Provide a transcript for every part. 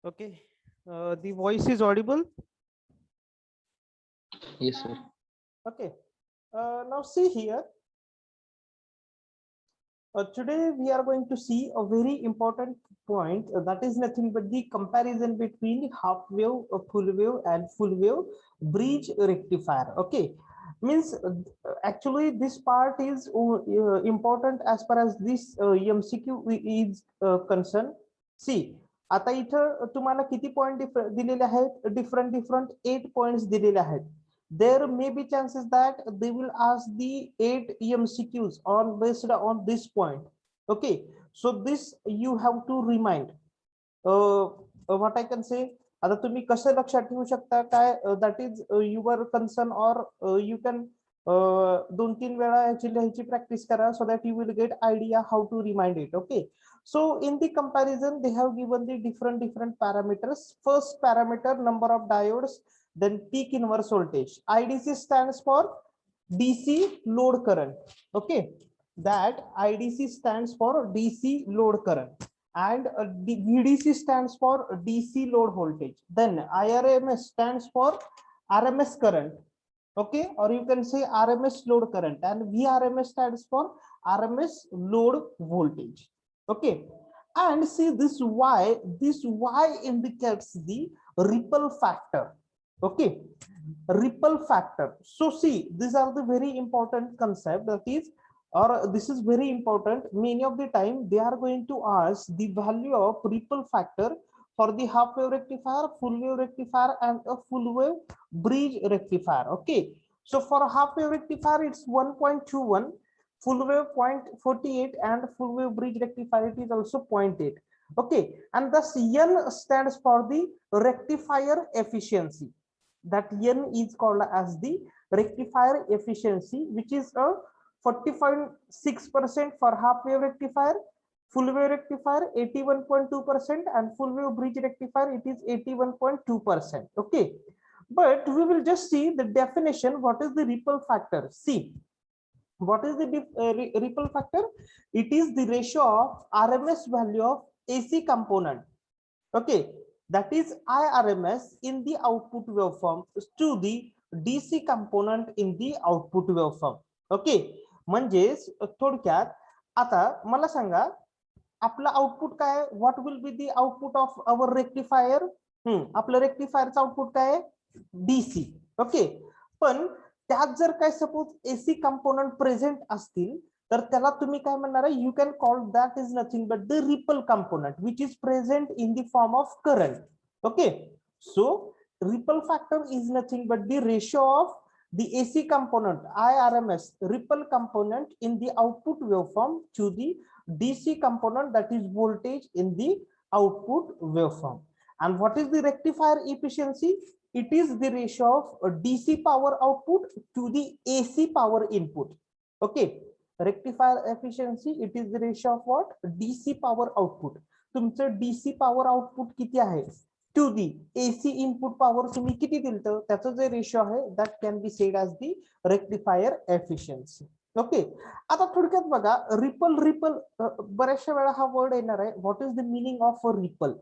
Okay, the voice is audible. Yes, sir. Okay, now see here. Today we are going to see a very important point, that is nothing but the comparison between half wave, full wave, and full wave bridge rectifier. Okay, means actually this part is important as far as this MCQ is concerned. See, आता इथं तुम्हाला किती point दिलेले आहेत, different 8 points दिलेले आहेत. There may be chances that they will ask the 8 MCQs on based on this point. Okay, so this you have to remind. What I can say, आता तुम्ही कसं लक्षात ठेवू शकता काय, that is your concern, or you can 2-3 वेळा याची लिहायची प्रॅक्टिस करा, so that you will get idea how to remind it. Okay, so in the comparison they have given the different parameters. First parameter, number of diodes, then peak inverse voltage. IDC stands for DC load current. Okay, that IDC stands for DC load current, and VDC stands for DC load voltage. Then IRMS stands for RMS current. Okay, or you can say RMS load current, and VRMS stands for RMS load voltage. Okay, and see this Y indicates the ripple factor. Okay, ripple factor. So see, these are the very important concept, that is, or this is very important. Many of the time they are going to ask the value of ripple factor for the half wave rectifier, full wave rectifier, and a full wave bridge rectifier. Okay, so for half wave rectifier it's 1.21, full wave 0.48, and full wave bridge rectifier it is also 0.8. Okay, and thus N stands for the rectifier efficiency. That N is called as the rectifier efficiency, which is a 40.6% for half wave rectifier, full wave rectifier 81.2%, and full wave bridge rectifier it is 81.2%. Okay, but we will just see the definition. What is the ripple factor? See, what is the ripple factor? It is the ratio of RMS value of AC component. Okay, that is IRMS in the output waveform to the DC component in the output waveform. Okay, म्हणजेच थोडक्यात आता मला सांगा आपला output काय, what will be the output of our rectifier. आपलं रेक्टिफायरचं output काय, DC. Okay, पण त्यात जर काय सपोज AC कंपोनंट प्रेझेंट असतील तर त्याला तुम्ही काय म्हणणार आहे, you can call that is nothing but the ripple component which is present in the form of current. Okay, so ripple factor is nothing but the ratio of the AC component IRMS ripple component in the output waveform to the DC component, that is voltage in the output waveform. And what is the rectifier efficiency? It is the ratio of DC power output to the AC power input. Okay, rectifier efficiency, it is the ratio of what, DC power output. तुमचं DC power output किती आहे to the AC input power तुम्ही किती दिलं, त्याचं जे ratio आहे that can be said as the rectifier efficiency. Okay, आता थोडक्यात बघा रिपल बऱ्याचशा वेळा हा वर्ड येणार आहे. What is the meaning of a ripple?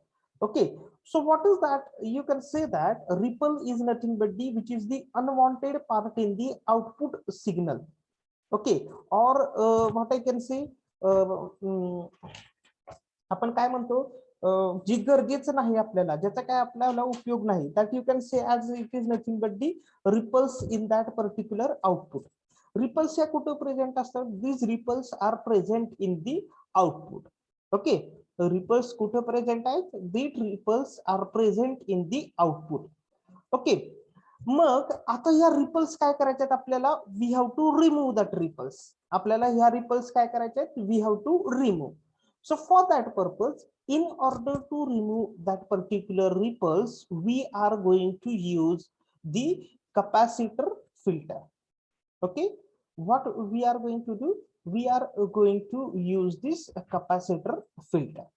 Okay, so what is that? You can say that ripple is nothing but the which is the unwanted part in the output signal. Okay, or what I can say, आपण काय म्हणतो, जी गरजेचं नाही आपल्याला, ज्याचा काय आपल्याला उपयोग नाही, that you can say as it is nothing but the ripples in that particular output. Ripples या कुठे प्रेझेंट असतात? These ripples are present in the output. Okay, ripples कुठे प्रेझेंट आहेत? These ripples are present in the output. Okay, मग आता या ripples काय करायच्यात आपल्याला? We have to remove that ripples. आपल्याला ह्या रिपल्स काय करायच्यात? We have to remove. So for that purpose, in order to remove that particular ripples, we are going to use the capacitor filter. Okay, what we are going to do? We are going to use this capacitor filter.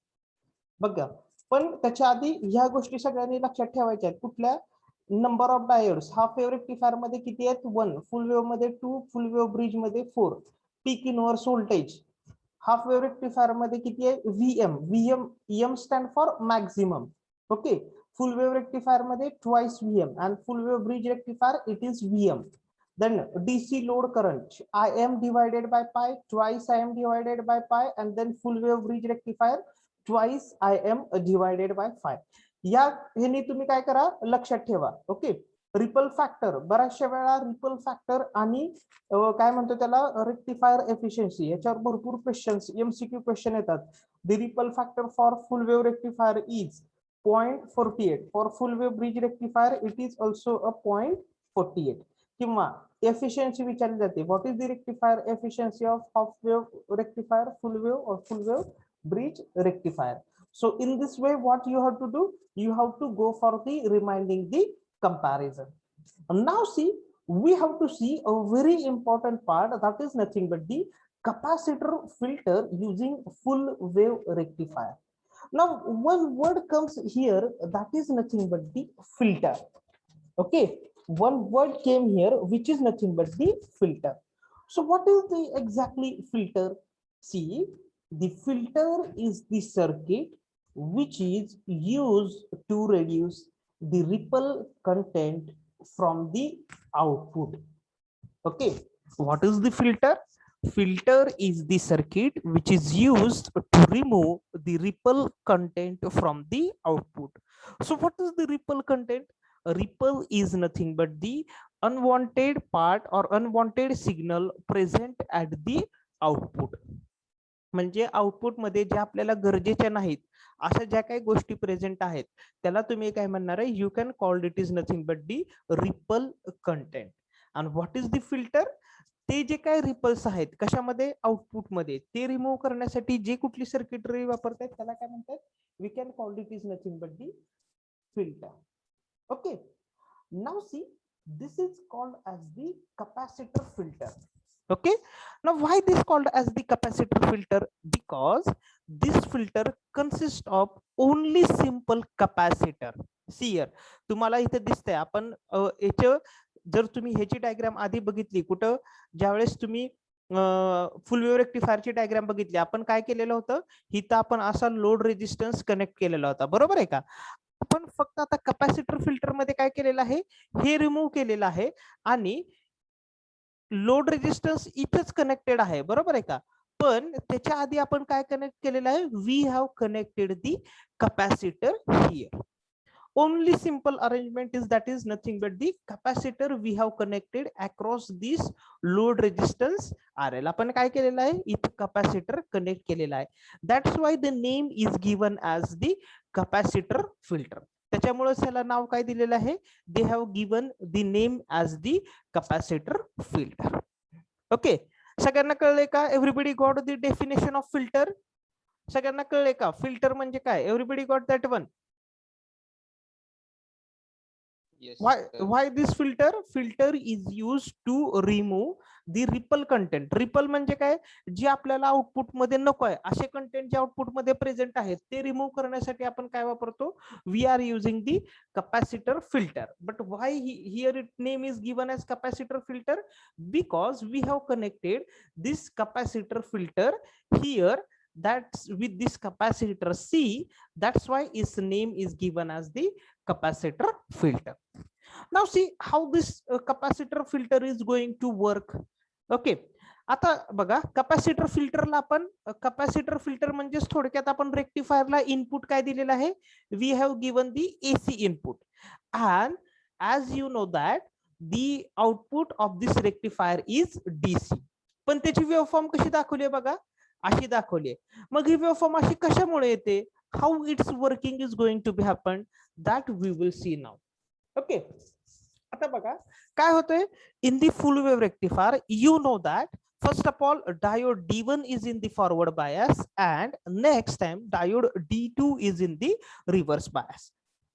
बघा, पण त्याच्या आधी ह्या गोष्टी सगळ्यांनी लक्षात ठेवायच्या आहेत. कुठल्या? Number of diodes half wave rectifier मध्ये किती आहेत? 1, फुल वेव्ह मध्ये 2, फुल वेव्ह ब्रिज मध्ये 4. Peak inverse voltage half wave rectifier मध्ये किती आहे? VM. VM stand for maximum. Okay, full wave rectifier मध्ये twice Vm and full wave bridge rectifier it is Vm. Then DC load current Im divided by pi, twice Im divided by pi, and then full wave bridge rectifier twice Im divided by phi. या ह्यानी तुम्ही काय करा लक्षात ठेवा. Okay, ripple factor बऱ्याचशा वेळा ripple factor आणि काय म्हणतो त्याला रेक्टिफायर एफिशियन्सी याच्यावर भरपूर क्वेश्चन्स एमसीक्यू क्वेश्चन येतात. The ripple factor for full wave rectifier is 0.48. For full wave bridge rectifier it is also a 0.48. किंवा efficiency विचारली जाते, what is the rectifier efficiency of half wave rectifier, full wave or full wave bridge rectifier. So in this way what you have to do, you have to go for the reminding the comparison. And now see, we have to see a very important part, that is nothing but the capacitor filter using full wave rectifier. Now one word comes here, that is nothing but the filter. Okay, one word came here which is nothing but the filter. So what is the exactly filter? See, the filter is the circuit which is used to reduce the ripple content from the output. Okay, what is the filter? Filter is the circuit which is used to remove the ripple content from the output. So what is the ripple content? A ripple is nothing but the unwanted part or unwanted signal present at the output. म्हणजे output मध्ये जे आपल्याला गरजेच्या नाहीत अशा ज्या काही गोष्टी present आहेत त्याला तुम्ही काय म्हणणार आहे, you can called it is nothing but the ripple content. And what is the filter? ते जे काय रिपल्स आहेत कशामध्ये, आउटपुट मध्ये, ते रिमूव्ह करण्यासाठी जे कुठली सर्किटरी वापरतात त्याला काय म्हणतात, we can call it is nothing but the filter. Okay, now see, this is called as the capacitor filter. Okay, now why this called as the capacitor filter? Because this filter consists of only simple capacitor. See here, तुम्हाला इथे दिसतंय, आपण याच्या जर तुम्ही ह्याची diagram आधी बघितली कुठं, ज्यावेळेस तुम्ही फुल वेव्ह रेक्टिफायरची डायग्राम बघितली, आपण काय केलेलं होतं, इथं आपण असा लोड रेजिस्टन्स कनेक्ट केलेला होता, बरोबर आहे का? आपण फक्त आता कॅपॅसिटर फिल्टर मध्ये काय केलेलं आहे, हे रिमूव्ह केलेलं आहे आणि लोड रेजिस्टन्स इथेच कनेक्टेड आहे, बरोबर आहे का? पण त्याच्या आधी आपण काय कनेक्ट केलेलं आहे, we have connected the capacitor here. Only simple arrangement is that is nothing but the capacitor we have connected across this load resistance RL. आपण काय केलेलं आहे, इथे कॅपॅसिटर कनेक्ट केलेला आहे. That's why the name is given as the capacitor filter. त्याच्यामुळे त्याला नाव काय दिलेलं आहे, they have given the name as the capacitor filter. Okay, सगळ्यांना कळले का? Everybody got the definition of filter? सगळ्यांना कळले का फिल्टर म्हणजे काय? Everybody got that one? Yes, why this filter? Filter is used to remove the ripple content. Ripple म्हणजे काय, जे आपल्याला आउटपुट मध्ये नको आहे असे कंटेंट जे आउटपुट मध्ये प्रेझेंट आहेत ते रिमूव्ह करण्यासाठी आपण काय वापरतो, we are using the capacitor filter. But why here it name is given as capacitor filter? Because we have connected this capacitor filter here, that's with this capacitor C, that's why its name is given as the capacitor filter. Now see how this capacitor filter is going to work. Okay, आता बघा capacitor फिल्टरला आपण, capacitor filter म्हणजे थोडक्यात आपण रेक्टिफायरला input काय दिलेलं आहे, we have given the AC input, and as you know that the output of this rectifier is DC. पण त्याची वेव्हफॉर्म कशी दाखवली आहे बघा, अशी दाखवली. मग ही वेव्हफॉर्म अशी कशामुळे येते, how its working is going to be happen, that we will see now. Okay, आता बघा काय होतंय in the full wave rectifier, you know that first of all diode D1 is in the forward bias and next time diode D2 is in the reverse bias.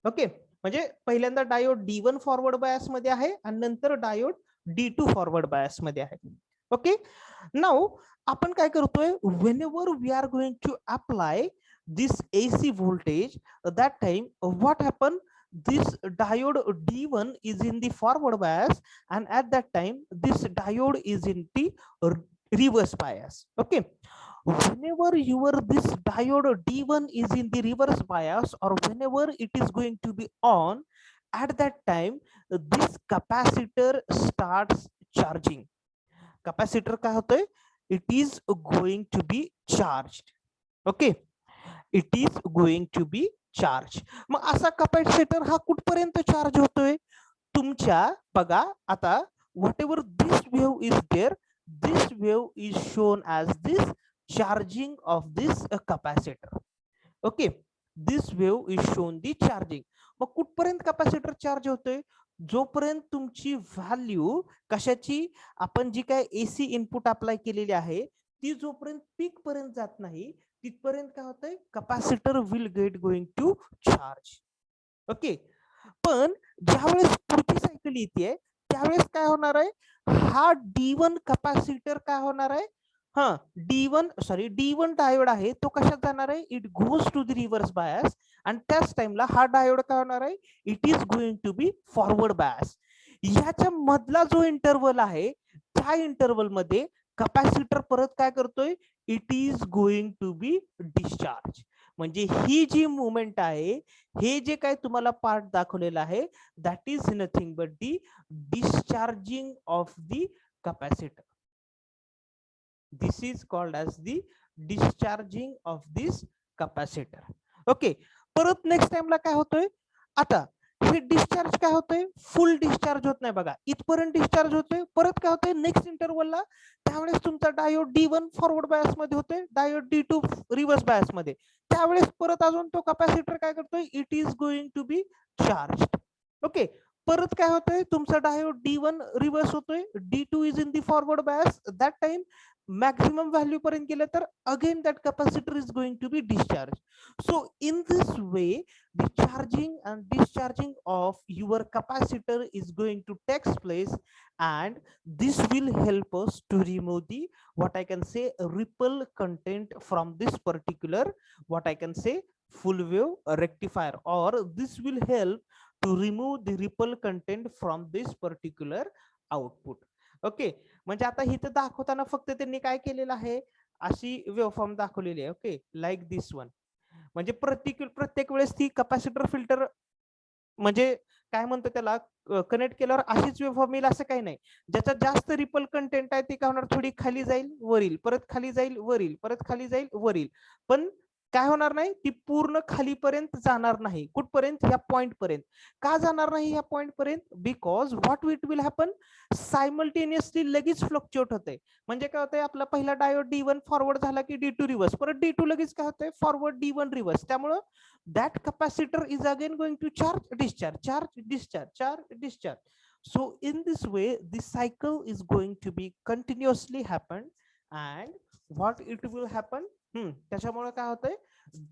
Okay, म्हणजे पहिल्यांदा diode D1 forward bias मध्ये आहे आणि नंतर diode D2 forward bias मध्ये आहे. Okay, now आपण काय करतोय, whenever we are going to apply this AC voltage, that time what happen, this diode D1 is in the forward bias and at that time this diode is in the reverse bias. Okay, whenever your this diode D1 is in the reverse bias, or whenever it is going to be on, at that time this capacitor starts charging. Capacitor काय होतोय? It is going to be charged. Okay, it is going to be charged. मग असा capacitor हा कुठपर्यंत charge होतोय? तुमच्या बघा आता, whatever this wave is there, this wave is shown as this charging of this capacitor. Okay, this wave is shown the charging. मग कुठपर्यंत capacitor charge होतोय? जोपर्यंत तुमची व्हॅल्यू कशाची, आपण जी काय एसी इनपुट अप्लाय केलेली आहे ती जोपर्यंत पीक पर्यंत जात नाही तिथपर्यंत काय होतंय, capacitor will get going to charge. Okay, पण ज्यावेळेस पुढची सायकल येते त्यावेळेस काय होणार आहे, हा D1 कॅपॅसिटर काय होणार आहे, हा D1 डायोड आहे तो कशात जाणार आहे, it goes to the reverse bias, आणि त्याच टाइमला हा डायोड काय होणार आहे, it is going to be forward bias. याच्या मधला जो इंटरवल आहे त्या इंटरवल मध्ये कॅपॅसिटर परत काय करतोय, it is going to be discharge. म्हणजे ही जी मुवमेंट आहे, हे जे काय तुम्हाला पार्ट दाखवलेला आहे, that is nothing but the discharging of the capacitor. This is called as the discharging of this capacitor. Okay, परत नेक्स्ट टाइमला काय होतोय, आता हे डिस्चार्ज काय होतंय, फुल डिस्चार्ज होत नाही बघा, इथपर्यंत डिस्चार्ज होतोय, परत काय होतंय नेक्स्ट इंटरवलला, त्यावेळेस तुमचा डायोड D1 फॉरवर्ड बायस मध्ये होतोय, डायोड D2 रिव्हर्स बायस मध्ये, त्यावेळेस परत अजून तो कॅपॅसिटर काय करतोय, it is going to be charge. Okay, परत काय होतंय, तुमचा डायोड D1 रिव्हर्स होतोय, D2 is in the forward bias, that time maximum value पर्यंत गेलं तर again that capacitor is going to be discharged. So in this way the charging and discharging of your capacitor is going to take place, and this will help us to remove the what I can say ripple content from this particular what I can say full wave rectifier, or this will help to remove the ripple content from this particular output. Okay, म्हणजे आता इथं दाखवताना फक्त त्यांनी काय केलेलं आहे, अशी वेवफॉर्म दाखवलेली आहे. Okay, like this one. म्हणजे प्रत्येक वेळेस ती कॅपॅसिटर फिल्टर म्हणजे काय म्हणतो त्याला कनेक्ट केल्यावर अशीच वेवफॉर्म येईल असं काही नाही. ज्याच्यात जास्त रिपल कंटेंट आहे ती काय होणार, थोडी खाली जाईल वर येईल, परत खाली जाईल वर येईल, परत खाली जाईल वर येईल, पण काय होणार नाही, ती पूर्ण खालीपर्यंत जाणार नाही. कुठपर्यंत, या पॉइंट पर्यंत. का जाणार नाही या पॉइंट पर्यंत, because what it will happen, simultaneously लगेच फ्लक्च्युएट होते. म्हणजे काय होतंय, आपला पहिला डायोड D1 फॉरवर्ड झाला की D2 रिव्हर्स, परत D2 लगेच काय होतंय फॉरवर्ड D1 रिव्हर्स, त्यामुळं that capacitor is again going to charge, discharge, charge, discharge, charge, discharge. So in this way the cycle is going to be continuously happen, and what it will happen, त्याच्यामुळे काय होतंय,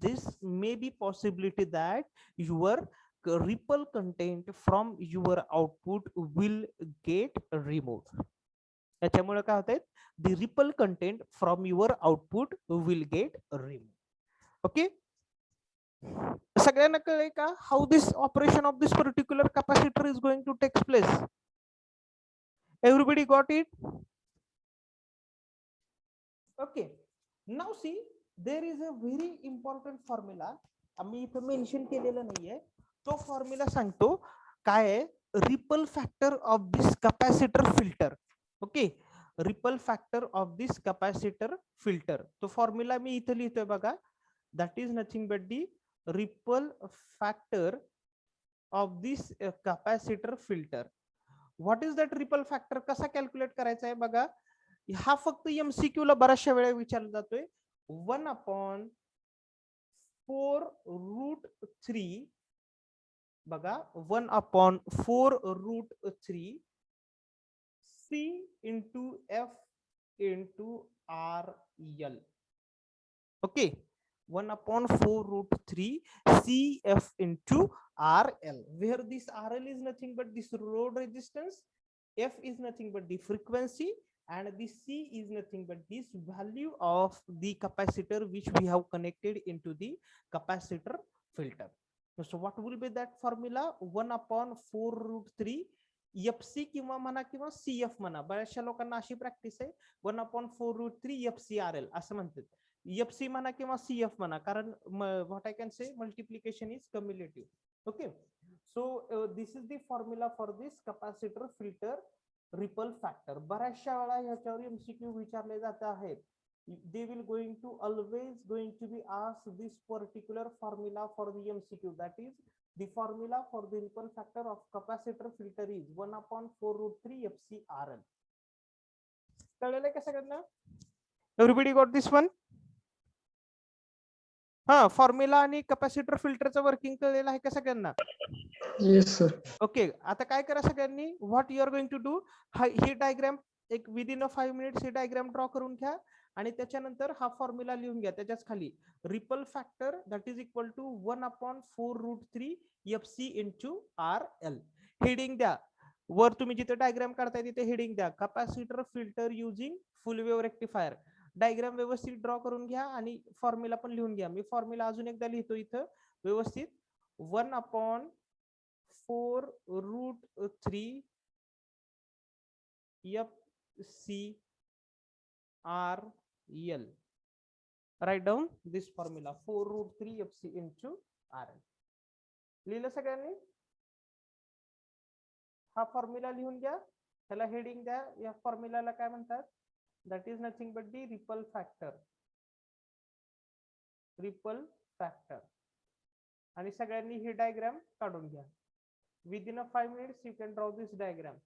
this may be possibility that your ripple content from your output will get removed. त्याच्यामुळे काय होतंय, the ripple content from your output will get removed. Okay, सगळ्यांना कळलंय का, how this operation of this particular capacitor is going to take place? Everybody got it? Okay, now see there is a very important formula, आम्ही इथं mention केलेलं नाहीये, तो formula सांगतो काय आहे, ripple factor of this capacitor filter. Okay, ripple factor of this capacitor filter, तो formula मी इथं लिहितोय बघा, that is nothing but the ripple factor of this capacitor filter. What is that ripple factor, कसा calculate करायचा आहे बघा, हा फक्त MCQ ला बऱ्याचशा वेळा विचारला जातोय. 1/4√3 बघा, 1/4√3 C into F into RL. Okay, 1/4√3 CF into RL, where this RL is nothing but this load resistance, F is nothing but the frequency, and the C is nothing but this value of the capacitor which we have connected into the capacitor filter. So what will be that formula? 1/4√3 FC किंवा म्हणा किंवा CF म्हणा, बऱ्याचशा लोकांना अशी practice आहे 1/4√3 FCRL असं म्हणतात. FC म्हणा किंवा CF म्हणा, कारण what I can say multiplication is cumulative. Okay, so this is the formula for this capacitor filter ripple factor. बऱ्याचशा वेळा ह्याच्यावर MCQ विचारले जात आहेत. They will always going to be asked this particular formula for the MCQ, that is the formula for the ripple factor of capacitor filter is 1/4√3 FCRL. कळलेलं का सगळ्यांना? Everybody got this one? हा, formula आणि capacitor फिल्टरचं working कळलेलं आहे का सगळ्यांना? Yes sir. Okay, आता काय करा सगळ्यांनी, what you are going to do, ही डायग्राम एक विदिन 5 मिनिट्स ही डायग्राम ड्रॉ करून घ्या आणि त्याच्यानंतर हा फॉर्म्युला लिहून घ्या. त्याच्याच खाली ripple factor that is equal to 1/4√3 FC into RL. Heading द्या वर, तुम्ही जिथे डायग्राम काढताय तिथे हेडिंग द्या, capacitor filter using full wave rectifier. Diagram व्यवस्थित ड्रॉ करून घ्या आणि फॉर्म्युला पण लिहून घ्या. मी फॉर्म्युला अजून एकदा लिहितो इथं व्यवस्थित. 1/4√3 FCRL. Write down this formula, 4√3 FC into RL. लिहिलं सगळ्यांनी? हा फॉर्म्युला लिहून घ्या, त्याला हेडिंग द्या. या फॉर्म्युलाला काय म्हणतात? That is nothing but the ripple factor. Ripple factor. आणि सगळ्यांनी ही डायग्राम काढून घ्या. Within 5 minutes you can draw this diagram.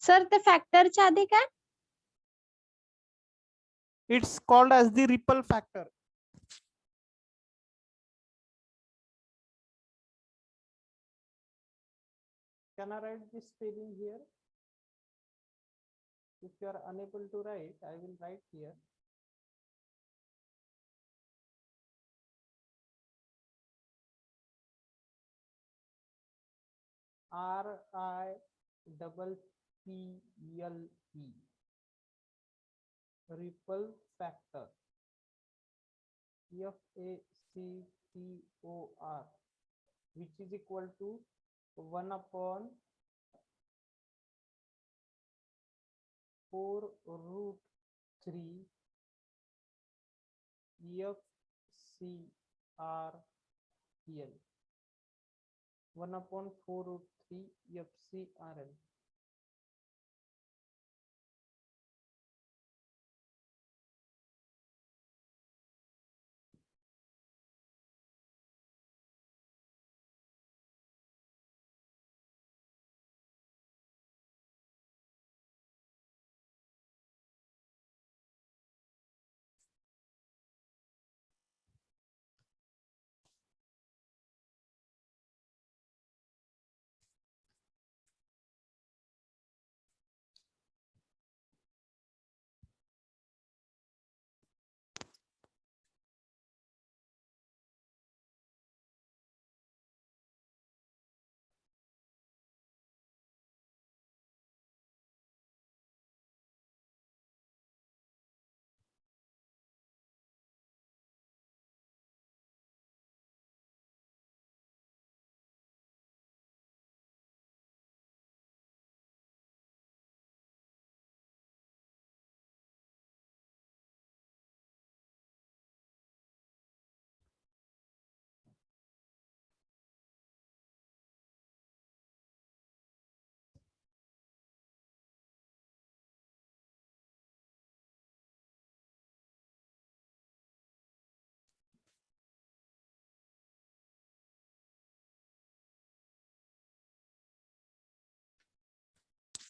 Sir ते फॅक्टरच्या आधी काय? It's called as the ripple factor. Can I write this spelling here? If you are unable to write, I will write here. RIPPLE, ripple factor. FACTOR, which is equal to 1 upon 4 root 3 FCRL. 1 upon 4 root 3 FCRL.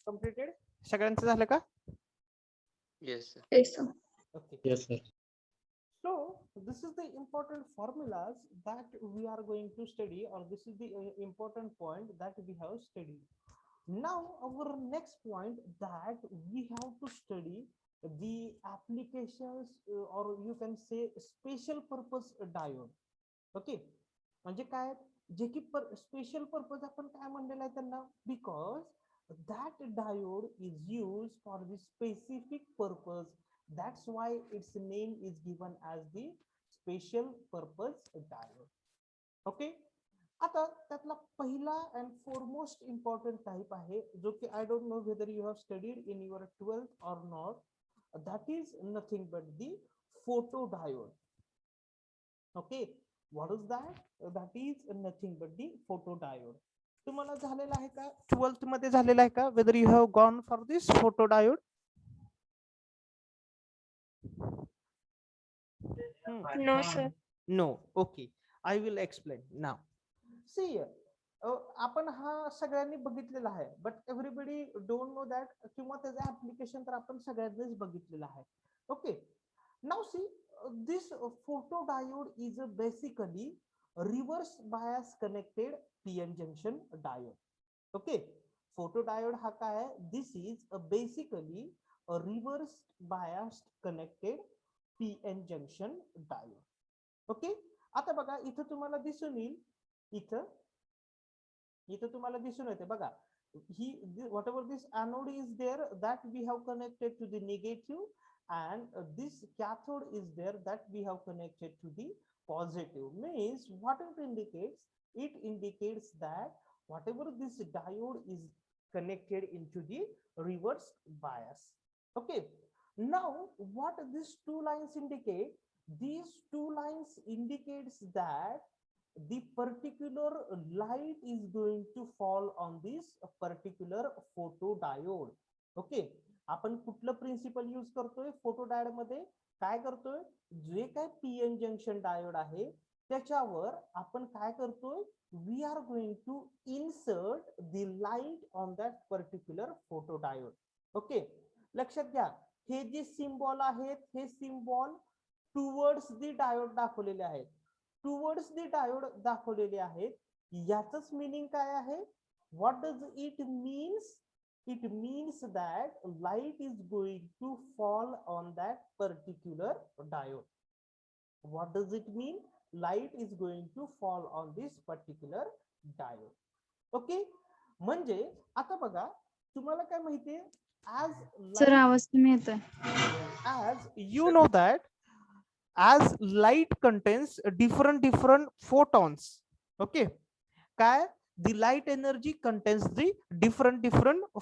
Completed? सगळ्यांचं झालं का? Yes, sir. Yes, sir. Okay. Yes, sir. So this is the important formulas that we are going to study, or this is the important point that we have studied. Now our next point that we have to study the applications or you can say special purpose diode. Okay, म्हणजे काय जे की special purpose आपण काय म्हणलेलं आहे त्यांना, because that diode is used for the specific purpose. That's why its name is given as the special purpose diode. Okay, आता त्यातला पहिला and foremost important type आहे जो की I don't know whether you have studied in your 12th or not. That is nothing but the photodiode. Okay, what is that? That is nothing but the photodiode. तुम्हाला झालेला आहे का 12th मध्ये झालेला आहे का? Whether you have gone for this photodiode? No, sir. No. Okay, I will explain now. See, आपण हा सगळ्यांनी बघितलेला आहे, but everybody don't know that, किंवा त्याचं ऍप्लिकेशन तर आपण सगळ्यांनीच बघितलेलं आहे. Okay, now see this photodiode is basically reverse bias connected PN junction diode. Okay, photodiode हा काय आहे? This is basically a reverse biased connected PN junction diode. Okay, आता बघा इथं तुम्हाला दिसून येईल, इथं तुम्हाला दिसून येते बघा, ही whatever this anode is there that we have connected to the negative, and this cathode is there that we have connected to the positive. Means what it indicates? It indicates that whatever this diode is connected into the reverse bias. Okay, now what these two lines indicate? These two lines indicates that the particular light is going to fall on this particular photodiode. Okay, आपण कुठलं principal use करतोय photodiode मध्ये? काय करतोय, जे काय PN junction diode आहे त्याच्यावर आपण काय करतोय, we are going to insert the light on that particular photodiode. Okay, लक्षात घ्या, हे जे सिम्बॉल आहेत हे सिम्बॉल टुवर्ड्स द डायोड दाखवलेले आहेत, टुवर्ड्स द डायोड दाखवलेले आहेत. याचंच मीनिंग काय आहे? What does it means? It means that light is going to fall on that particular diode. What does it mean? Light is going to fall on this particular diode. Okay, म्हणजे आता बघा तुम्हाला काय माहितीये, as sir light, आवाज कमी येतोय. as you know that as light contains different photons. Okay, काय, the light energy contains the different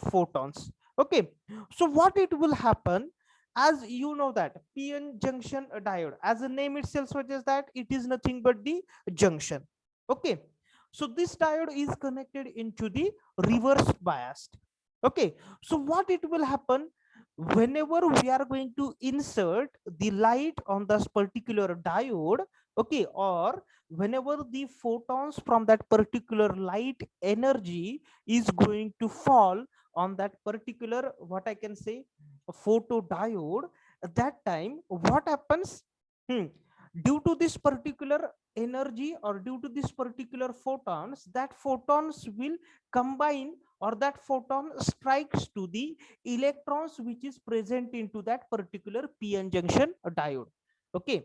photons. Okay, so what it will happen, as you know that p-n junction diode, as the name itself suggests that it is nothing but the junction. Okay, so this diode is connected into the reverse biased. Okay, so what it will happen, whenever we are going to insert the light on this particular diode, okay, or whenever the photons from that particular light energy is going to fall on that particular, what I can say, photodiode, at that time what happens, due to this particular energy or due to this particular photons, that photons will combine, or that photon strikes to the electrons which is present into that particular p-n junction diode. Okay,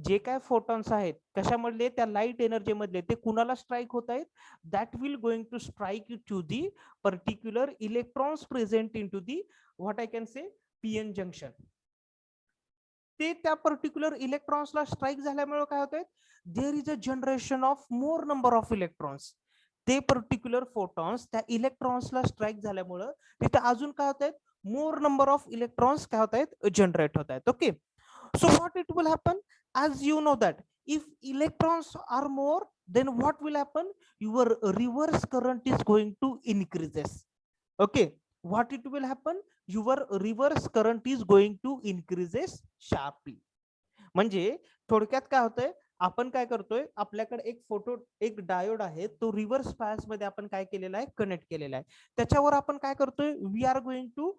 जे काय photons आहेत कशामधले, त्या light energy मधले, ते कुणाला strike होत आहेत, that will going to strike to the particular electrons present in to the, what I can say, PN junction. ते त्या पर्टिक्युलर इलेक्ट्रॉन्सला स्ट्राईक झाल्यामुळे काय होत, there is a generation of more number of electrons. ते particular photons त्या इलेक्ट्रॉन्सला strike झाल्यामुळे तिथे अजून काय होत आहेत, मोर नंबर ऑफ इलेक्ट्रॉन्स काय होत आहेत, जनरेट होत आहेत. Okay, so what it will happen, as you know that if electrons are more, then what will happen, your reverse current is going to increases. Okay, what it will happen, your reverse current is going to increases sharply. म्हणजे थोडक्यात काय होतंय, आपण काय करतोय, आपल्याकडे एक diode आहे, तो रिव्हर्स बायस मध्ये आपण काय केलेला आहे, कनेक्ट केलेला आहे. त्याच्यावर आपण काय करतोय, we are going to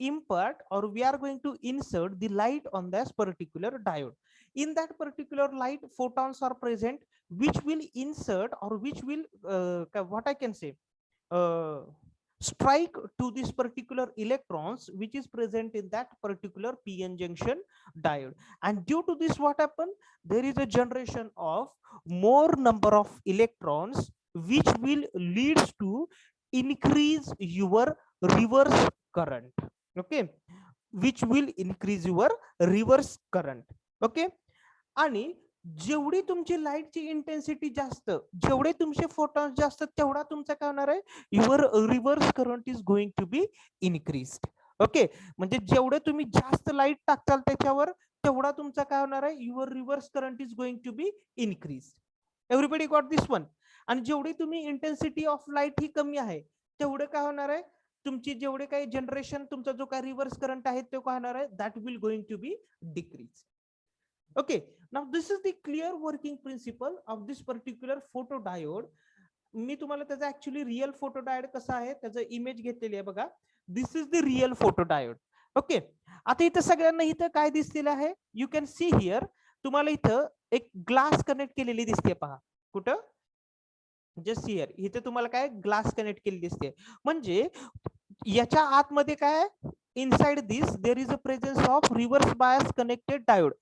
impart or we are going to insert the light on this particular diode. In that particular light, photons are present which will insert or which will what I can say, strike to this particular electrons which is present in that particular p-n junction diode, and due to this what happen, there is a generation of more number of electrons which will leads to increase your reverse current. Okay, which will increase your reverse current. Okay, आणि जेवढी तुमची लाईटची intensity जास्त, जेवढे तुमचे photons जास्त, तेवढा तुमचा काय होणार आहे, your reverse current is going to be increased. Okay, म्हणजे जेवढे तुम्ही जास्त लाईट टाकताल त्याच्यावर, तेवढा तुमचा काय होणार आहे, your reverse current is going to be increase. Everybody got this one. आणि जेवढी तुम्ही इंटेन्सिटी ऑफ लाईट ही कमी आहे, तेवढं काय होणार आहे, तुमची जेवढे काही जनरेशन, तुमचा जो काही रिव्हर्स करंट आहे तो काय होणार आहे, that will going to be decrease. Okay, now this is the clear working principle of this particular photodiode. मी तुम्हाला त्याचा ऍक्च्युअली रिअल फोटोडायोड कसा आहे त्याचा इमेज घेतलेली आहे बघा. This is the real photodiode. Okay, आता इथं सगळ्यांना इथं काय दिसलेलं आहे, यू कॅन सी हिअर, तुम्हाला इथं एक ग्लास कनेक्ट केलेली दिसते पहा. कुठं, जस्ट हिअर, इथे तुम्हाला काय ग्लास कनेक्ट केलेली दिसते. म्हणजे याच्या आतमध्ये काय, inside this there is a presence of reverse bias connected diode.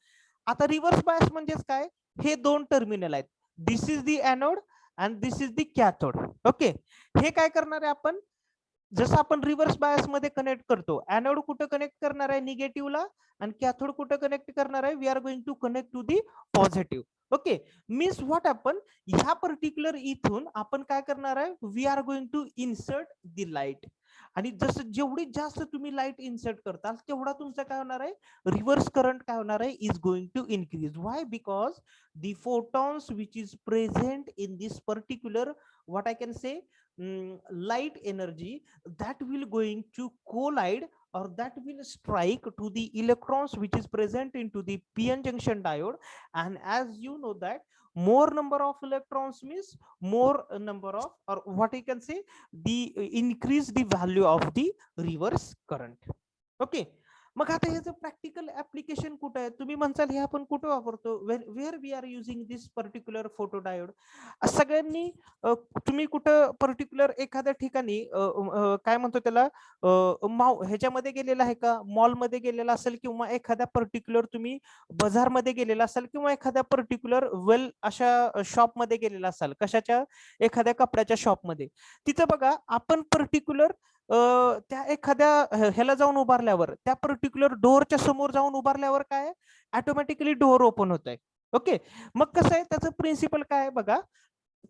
आता रिव्हर्स बायस म्हणजेच काय, हे दोन टर्मिनल आहेत, this is the anode and this is the cathode. Okay, हे काय करणार आहे आपण, जसं आपण रिव्हर्स बायस मध्ये कनेक्ट करतो, एनोड कुठं कनेक्ट करणार आहे, निगेटिव्हला, आणि कॅथोड कुठं कनेक्ट करणार आहे, we are going to connect to the positive. Okay, means what आपण ह्या पर्टिक्युलर इथून आपण काय करणार आहे, we are going to insert the light. आणि जसं जेवढी जास्त तुम्ही लाईट इन्सर्ट करताल तेवढा तुमचा काय होणार आहे, रिव्हर्स करंट काय होणार आहे, is going to increase. Why, because the photons which is present in this particular, what I can say, light energy, that will going to collide or that will strike to the electrons which is present into the p-n junction diode. And as you know that more number of electrons means more number of, or what you can say, the increase the value of the reverse current. Okay, मग आता ह्याचं practical application कुठे आहे? तुम्ही म्हणसाल हे आपण कुठे वापरतो? Where we are using this particular photo diode. सगळ्यांनी तुम्ही कुठं पर्टिक्युलर एखाद्या ठिकाणी काय म्हणतो त्याला ह्याच्यामध्ये गेलेला आहे का? मॉलमध्ये गेलेला असेल किंवा एखाद्या पर्टिक्युलर तुम्ही बाजारमध्ये गेलेला असाल किंवा एखाद्या पर्टिक्युलर अशा शॉपमध्ये गेलेला असाल. कशाच्या? एखाद्या कपड्याच्या शॉपमध्ये. तिथं बघा आपण पर्टिक्युलर त्या एखाद्या ह्याला जाऊन उभारल्यावर त्या पर्टिक्युलर डोअरच्या समोर जाऊन उभारल्यावर काय ऑटोमॅटिकली डोअर ओपन होत आहे. ओके, मग कसं आहे त्याचं प्रिन्सिपल काय आहे बघा.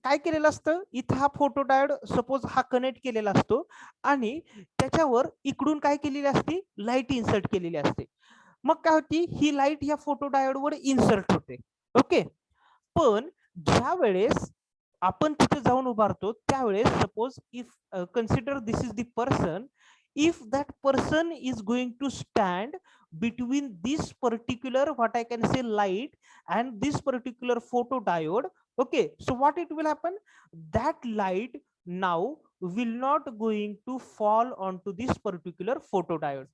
काय केलेलं असतं इथं हा फोटो डायोड सपोज हा कनेक्ट केलेला असतो आणि त्याच्यावर इकडून काय केलेली असते लाईट इन्सर्ट केलेली असते. मग काय होती ही लाईट या फोटो डायोड वर इन्सर्ट होते. ओके, पण ज्या वेळेस आपण तिथे जाऊन उभारतो त्यावेळेस suppose if consider this is the person, if that person is going to stand between this particular what I can say light and this particular photodiode, okay, so what it will happen, that light now will not going to fall onto this particular photodiode.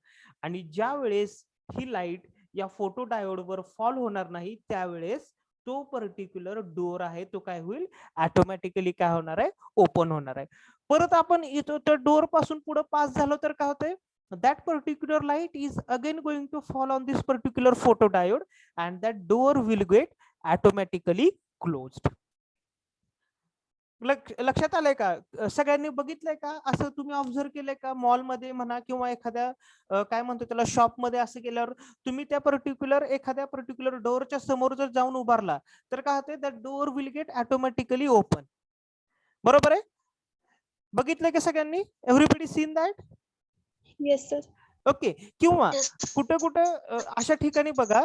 आणि ज्या वेळेस ही light या photodiode वर fall होणार नाही त्यावेळेस तो particular door आहे तो काय होईल ऑटोमॅटिकली काय होणार आहे ओपन होणार आहे. परत आपण इथं त्या डोअर पासून पुढे पास झालो तर काय होतंय that particular light is again going to fall on this particular photodiode and that door will get automatically closed. लक्षात आलंय का? सगळ्यांनी बघितलंय का? असं तुम्ही ऑब्झर्व केलंय का? मॉलमध्ये म्हणा किंवा एखाद्या काय म्हणतो त्याला शॉपमध्ये असं केल्यावर तुम्ही त्या पर्टिक्युलर एखाद्या पर्टिक्युलर डोअरच्या समोर जर जाऊन उभारला तर काय होते that door will get automatically open. बरोबर आहे? बघितलंय का सगळ्यांनी? Everybody scene that? Yes sir. Okay, किंवा कुठं कुठं अशा ठिकाणी बघा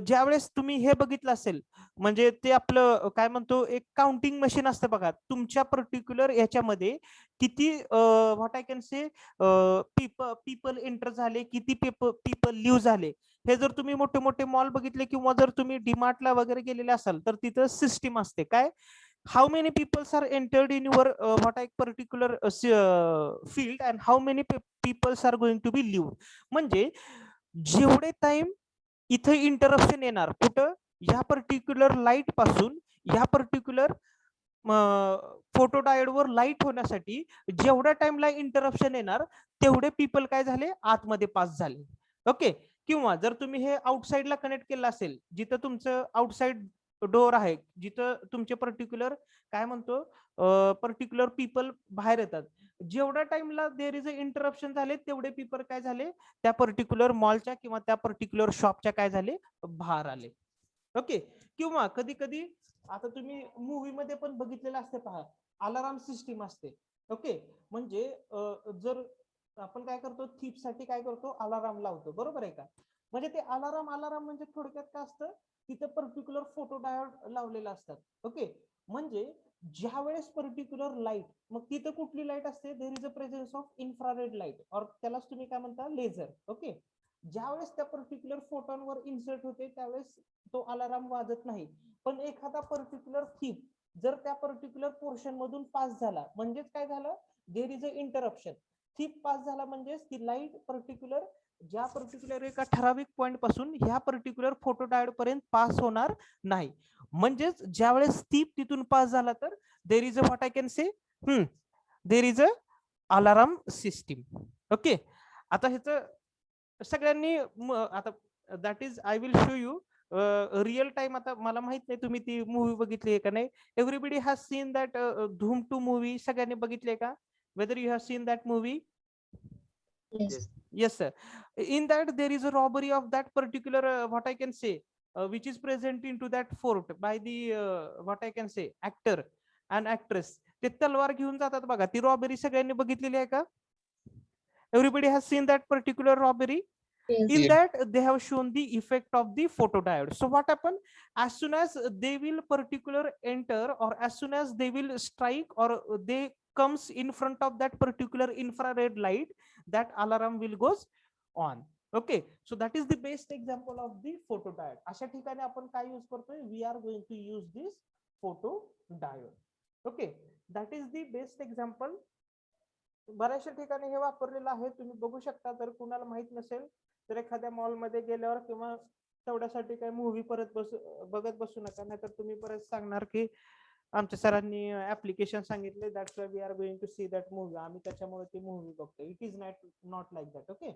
ज्या वेळेस तुम्ही हे बघितलं असेल म्हणजे ते आपलं काय म्हणतो एक काउंटिंग मशीन असतं बघा तुमच्या पर्टिक्युलर याच्यामध्ये किती व्हॉट आय कॅन से पीपल एंटर झाले किती पीपल लिव्ह झाले हे जर तुम्ही मोठे मोठे मॉल बघितले किंवा जर तुम्ही डीमार्टला वगैरे गेलेले असाल तर तिथं सिस्टीम असते काय how many peoples are entered in your what a particular field and how many peoples are going to be live. म्हणजे जेवढे टाइम इथे इंटरप्शन येणार कुठं या पर्टिक्युलर लाईट पासून या पर्टिक्युलर फोटो डायोड वर लाईट होण्यासाठी जेवढ्या टाइमला इंटरप्शन येणार तेवढे पीपल काय झाले आतमध्ये पास झाले. ओके, किंवा जर तुम्ही हे आउटसाइडला कनेक्ट केलं असेल जिथं तुमचं आउटसाइड डोअर आहे जिथं तुमचे पर्टिक्युलर काय म्हणतो पर्टिक्युलर पीपल बाहेर येतात जेवढ्या टाइमला देर इज अ इंटरप्शन झाले तेवढे पीपल काय झाले त्या पर्टिक्युलर मॉलच्या किंवा त्या पर्टिक्युलर शॉपच्या काय झाले बाहेर आले. ओके, किंवा कधी कधी आता तुम्ही मूवी मध्ये पण बघितलेलं असते पहा अलाराम सिस्टीम असते. ओके, म्हणजे जर आपण काय करतो थीप साठी काय करतो अलाराम लावतो बरोबर आहे का? म्हणजे ते अलाराम म्हणजे थोडक्यात काय असतं तिथे पर्टिक्युलर फोटो डायोड लावलेला असतात. ओके, म्हणजे ज्या वेळेस पर्टिक्युलर लाईट मग तिथे कुठली लाईट असते देर is a presence of infrared light और त्यालाच तुम्ही काय म्हणता लेझर. ओके, ज्या वेळेस त्या पर्टिक्युलर फोटॉनवर इन्सर्ट होते त्यावेळेस तो अलाराम वाजत नाही. पण एखादा पर्टिक्युलर थीप जर त्या पर्टिक्युलर पोर्शन मधून पास झाला म्हणजेच काय झालं देर इज अ इंटरप्शन. थीप पास झाला म्हणजेच ती लाईट पर्टिक्युलर ज्या पर्टिक्युलर एका ठराविक पॉइंट पासून ह्या पर्टिक्युलर फोटो डायोड पर्यंत पास होणार नाही. म्हणजेच ज्या वेळेस थीप तिथून पास झाला तर देर is a what I can से देर is a alarm system. Okay, आता ह्याच सगळ्यांनी आता that is I will show you real time. आता मला माहित नाही तुम्ही ती मूवी बघितली आहे का नाही. एव्हरीबडी हॅज सीन दॅट धूम 2 मूवी सगळ्यांनी बघितली का? Whether you have seen that movie? Yes. Yes sir. In that there is a robbery of that particular what I can say which is present into that fort by the what I can say actor and actress. ते तलवार घेऊन जातात बघा ती robbery सगळ्यांनी बघितलेली आहे का? Everybody has seen that particular robbery. Yes. In that they have shown the effect of the photodiode. So what happened as soon as they will particular enter or as soon as they will strike or they comes in front of that particular infrared light, that alarm will goes on. Okay, so that is the best example of the photodiode. अशा ठिकाणी आपण काय use करतोय? We are going to use this photodiode. Okay, that is the best example. बऱ्याचशा ठिकाणी हे वापरलेलं आहे तुम्ही बघू शकता. जर कुणाला माहित नसेल तर एखाद्या मॉलमध्ये गेल्यावर किंवा तेवढ्यासाठी काही मूव्ही परत बघत बसू नका, नाहीतर तुम्ही परत सांगणार की आमच्या सरांनी ऍप्लिकेशन सांगितले, that's why we are going to see that movie, आम्ही त्याच्यामुळे ती मूव्ही बघतो. It is not like that. Okay,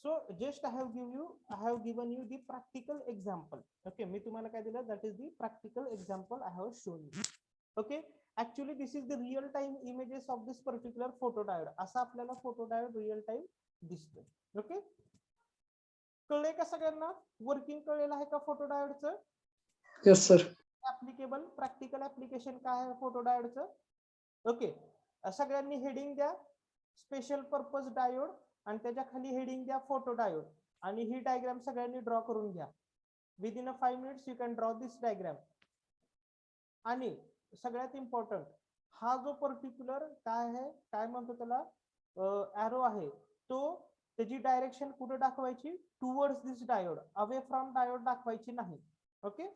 so just I have given you the practical example. Okay, मी तुम्हाला काय दिलं, that is the practical example I have shown you. Okay, actually this is the real time images of this particular photo diode. असा आपल्याला photo diode real time दिसतोय. Okay, कळले का सगळ्यांना? वर्किंग कळलेलं आहे का फोटो डायोडचं? Yes sir. Applicable practical application काय आहे फोटो डायोडचं? ओके, सगळ्यांनी हेडिंग द्या स्पेशल पर्पज डायोड आणि त्याच्या खाली हेडिंग द्या फोटो डायोड, आणि ही डायग्राम सगळ्यांनी ड्रॉ करून घ्या. Within 5 minutes you can draw this diagram. आणि सगळ्यात इम्पॉर्टंट, हा जो पर्टिक्युलर काय आहे, काय म्हणतो त्याला, ॲरो आहे, तो त्याची डायरेक्शन कुठे दाखवायची? Towards this diode, away from diode दाखवायची नाही. ओके,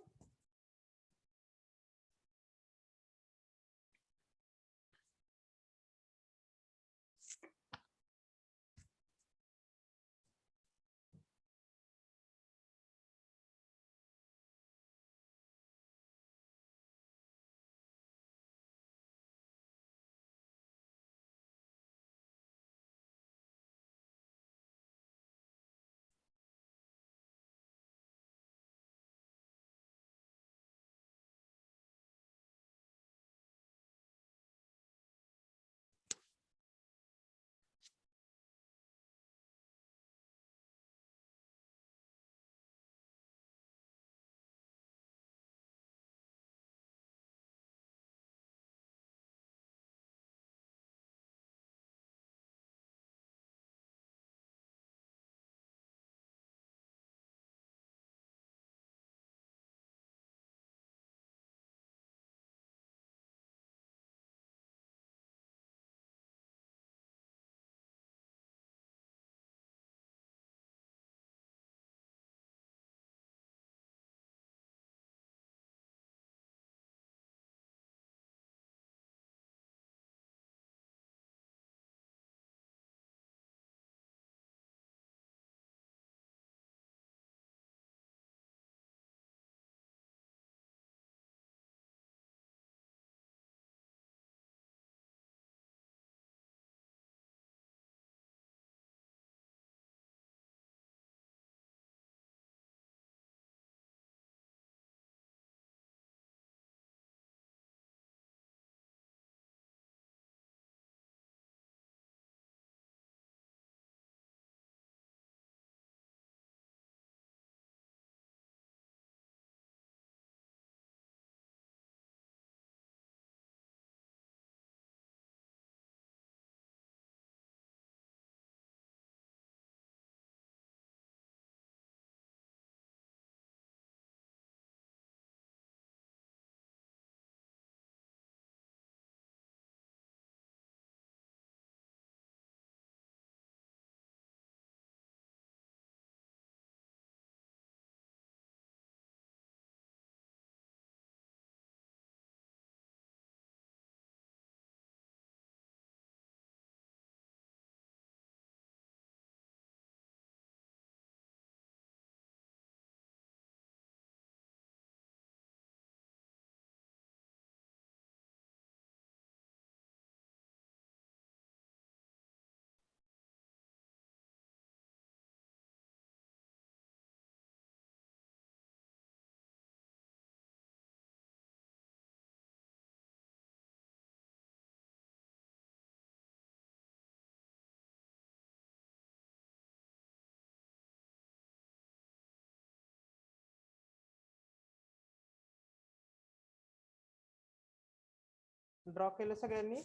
ड्रॉ केलं सगळ्यांनी?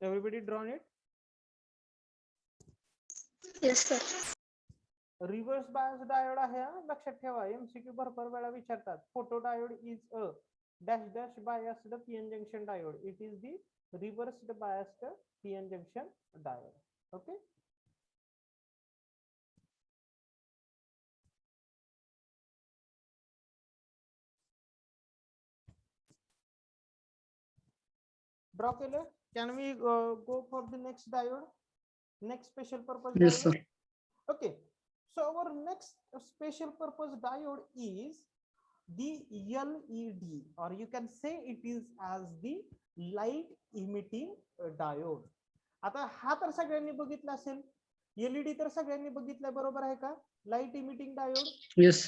Everybody drawn it? Yes, sir. Reverse bias diode आहे हा, लक्षात ठेवा. एमसीक्यू भरपूर वेळा विचारतात. Photo diode is a dash dash biased PN junction diode. It is the reversed biased PN junction diode. Okay, draw केलं? Can we go for the next diode, next special purpose yes diode? Sir. Okay, so our next special purpose diode is the LED, or you can say it is as the light emitting diode. आता हा तर सगळ्यांनी बघितला असेल, LED तर सगळ्यांनी बघितलाय, बरोबर आहे का? Light emitting diode. Yes.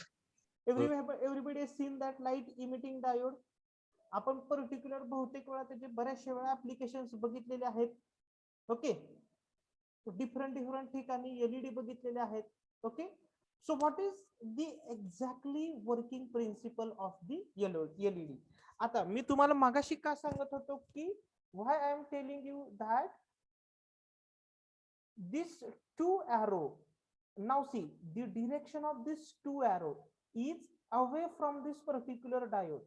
Everybody scene that light emitting diode. आपण पर्टिक्युलर बहुतेक वेळा त्याचे बऱ्याचशा वेळा ऍप्लिकेशन्स बघितलेले आहेत. ओके, डिफरंट ठिकाणी एलईडी बघितलेले आहेत. Okay, so what is the exactly working principle of the LED. आता मी तुम्हाला मागाशी का सांगत होतो की why I am telling you that this two arrow, now see the direction of this two arrow is away from this particular diode,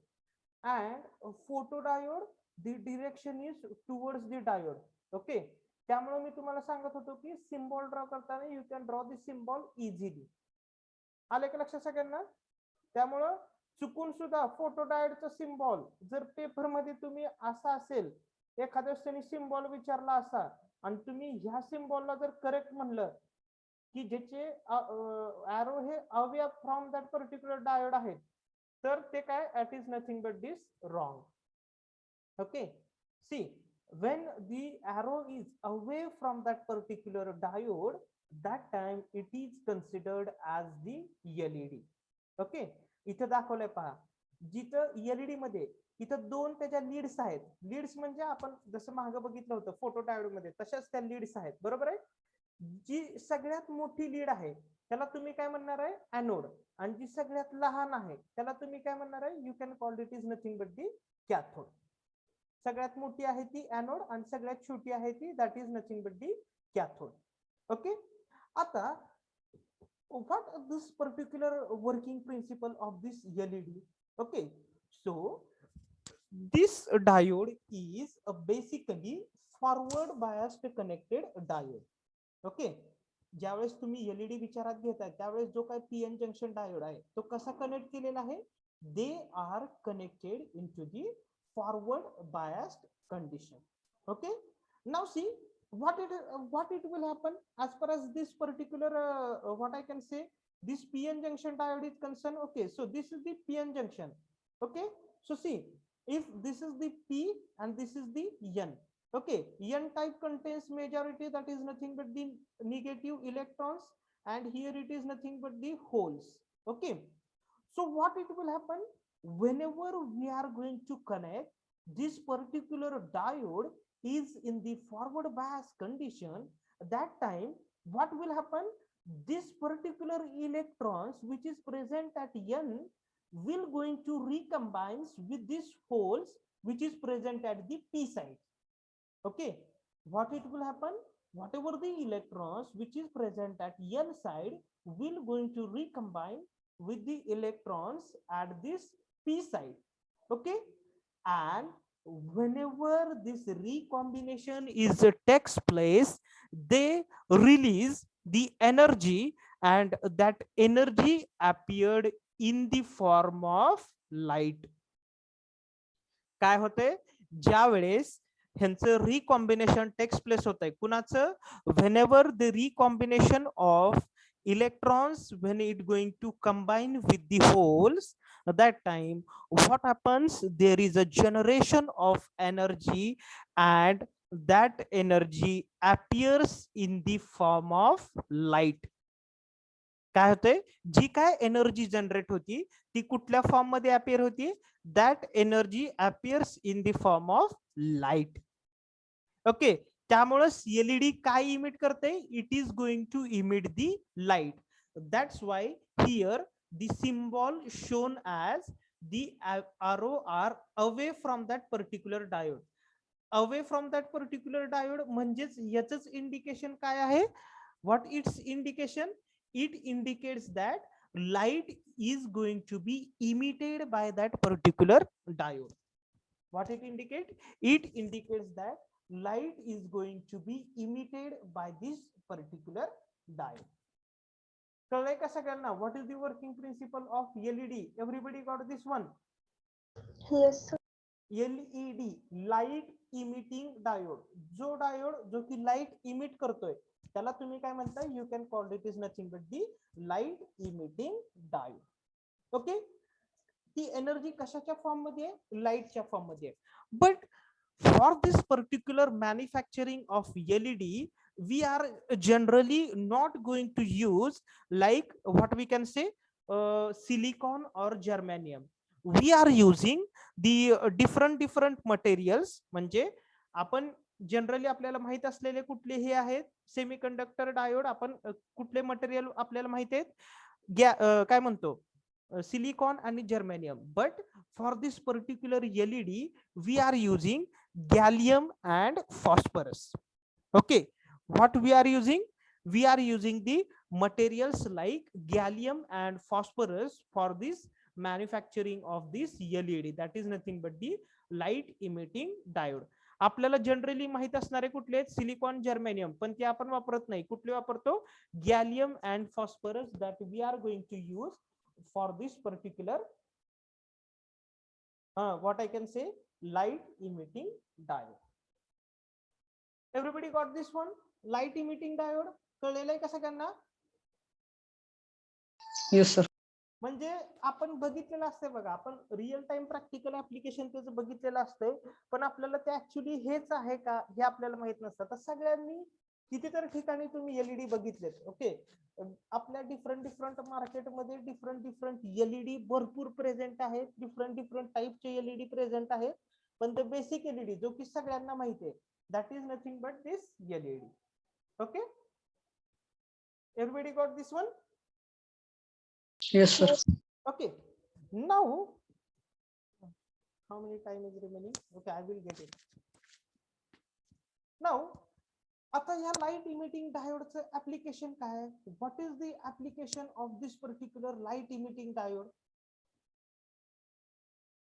and a photodiode the direction is towards the diode. Okay, त्यामुळे मी तुम्हाला सांगत होतो की symbol draw करताना you can draw this symbol easily. आले का लक्षात सगळ्यांना? त्यामुळं चुकून सुद्धा फोटोडायोडचा सिम्बॉल जर पेपर मध्ये तुम्ही असा असेल, एखाद्या त्यांनी सिम्बॉल विचारला असा आणि तुम्ही ह्या सिम्बॉलला जर करेक्ट म्हणलं की ज्याचे ॲरो हे away from that particular diode आहेत, तर ते काय at is nothing but this wrong. Okay, see when the arrow is away from that particular diode, that time it is considered as the LED. Okay, इथं दाखवलंय पहा, जिथं LED मध्ये इथं दोन त्याच्या लीड्स आहेत. लीड्स म्हणजे आपण जसं मागं बघितलं होतं फोटो डायोड मध्ये, तशाच त्या लीड्स आहेत, बरोबर आहे. जी सगळ्यात मोठी लीड आहे त्याला तुम्ही काय म्हणणार आहे? ॲनोड. आणि जी सगळ्यात लहान आहे त्याला तुम्ही काय म्हणणार आहे? You can call it is nothing but the cathode. सगळ्यात मोठी आहे ती ॲनोड आणि सगळ्यात छोटी आहे ती that is nothing but the cathode. Okay, आता what this particular working principle of this LED. Okay, so this diode is basically forward biased connected diode. Okay, ज्यावेळेस तुम्ही एलईडी विचारात घेताय त्यावेळेस जो काय पीएन जंक्शन डायोड आहे तो कसा कनेक्ट केलेला आहे? They are connected into the forward biased condition. Okay, now see what it will happen as far as this particular what I can say, this PN junction diode is concerned. Okay, so this is the PN junction. Okay, so see, if this is the P and this is the N. Okay, N type contains majority, that is nothing but the negative electrons, and here it is nothing but the holes. Okay, so what it will happen whenever we are going to connect this particular diode is in the forward bias condition, that time what will happen? This particular electrons which is present at N will going to recombine with these holes which is present at the P side. Okay, what it will happen? Whatever the electrons which is present at N side will going to recombine with the electrons at this P side. Okay, and whenever this recombination is takes place, they release the energy, and that energy appeared in the form of light. काय होते? ज्या वेळेस ह्यांचं recombination takes place होत आहे, कुणाचं? whenever the recombination of electrons, when it going to combine with the holes, at that time what happens? There is a generation of energy, and that energy appears in the form of light. काय होते? जी काय energy generate होती ती कुठल्या form मध्ये appear होती? That energy appears in the form of light. Okay, त्यामुळे LED काय इमिट करते? It is going to emit the light. That's why here the symbol shown as the arrow are away from that particular diode. Away from that particular diode म्हणजेच याचंच indication काय आहे? What its indication? It indicates that light is going to be emitted by that particular diode. What it indicate? It indicates that light is going to be emitted by this particular diode. कळलंय का सगळ्यांना? What is the working principle of LED? Everybody got this one? Yes, sir. LED, light emitting diode. जो diode जो की light emit करतोय त्याला तुम्ही काय म्हणता, you can call it is nothing but the light emitting diode. Okay, ती energy कशाच्या फॉर्म मध्ये आहे, लाईटच्या फॉर्म मध्ये आहे. But for this particular manufacturing of LED we are generally not going to use like what we can say silicon or germanium. We are using the different materials. म्हणजे आपण generally आपल्याला माहित असलेले कुठले हे आहेत, सेमीकंडक्टर डायोड. आपण कुठले material आपल्याला माहित आहेत, काय म्हणतो, सिलिकॉन आणि germanium. But for this particular LED we are using gallium and phosphorus. Okay, what we are using the materials like gallium and phosphorus for this manufacturing of this LED, that is nothing but the light emitting diode. आपल्याला generally माहित असणारे कुठले आहेत, silicon, germanium, पण ते आपण वापरत नाही. कुठले वापरतो, gallium and phosphorus, that we are going to use for this particular what I can say light emitting diode. Everybody got this one? Light emitting diode कळलेलं आहे का सगळ्यांना? Yes sir. म्हणजे आपण बघितलेलं असतंय बघा, आपण रिअल टाइम प्रॅक्टिकल ऍप्लिकेशन त्याचं बघितलेलं असतंय, पण आपल्याला ते ऍक्च्युली हेच आहे का हे आपल्याला माहित नसतं. तर सगळ्यांनी कितीतरी ठिकाणी तुम्ही एलईडी बघितलेत. ओके, आपल्या डिफरंट मार्केटमध्ये डिफरंट एलईडी भरपूर प्रेझेंट आहेत, डिफरंट टाईपचे एलईडी प्रेझेंट आहेत. पण ते बेसिक एलईडी जो की सगळ्यांना माहिती आहे, that is nothing but this LED. Okay, everybody got this one? Yes sir. Okay, now how many time is remaining? Okay, I will get it. Now आता या लाईट इमिटिंग डायोडचं ऍप्लिकेशन काय आहे? What is the application of this particular light emitting diode?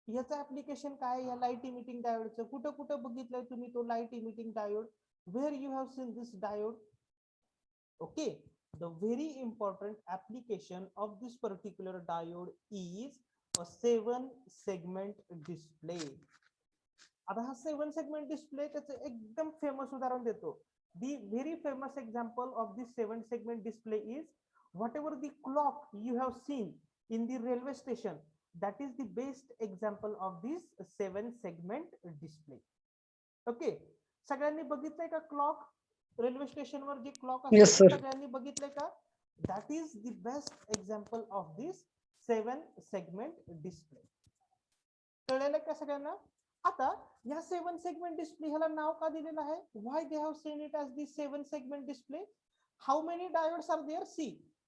याचं application काय आहे या light emitting डायोडचं? कुठं कुठं बघितलंय तुम्ही तो light emitting diode? Where you have seen this diode? Okay, the very important application of this particular diode is a 7-segment display. आता हा 7-segment display त्याचं एकदम फेमस उदाहरण देतो. The very famous example of this 7-segment display is whatever the clock you have seen in the railway station, that is the best example of this 7-segment display. Okay, सगळ्यांनी बघितलंय का clock? Railway स्टेशनवर जे clock असते सगळ्यांनी बघितलंय का? That is the best example of this 7-segment display. कळलेलं का सगळ्यांना? आता या 7-segment डिस्प्ले ह्याला नाव का दिलेलं आहे? Why they have seen it as the 7-segment display? How many diodes are there? See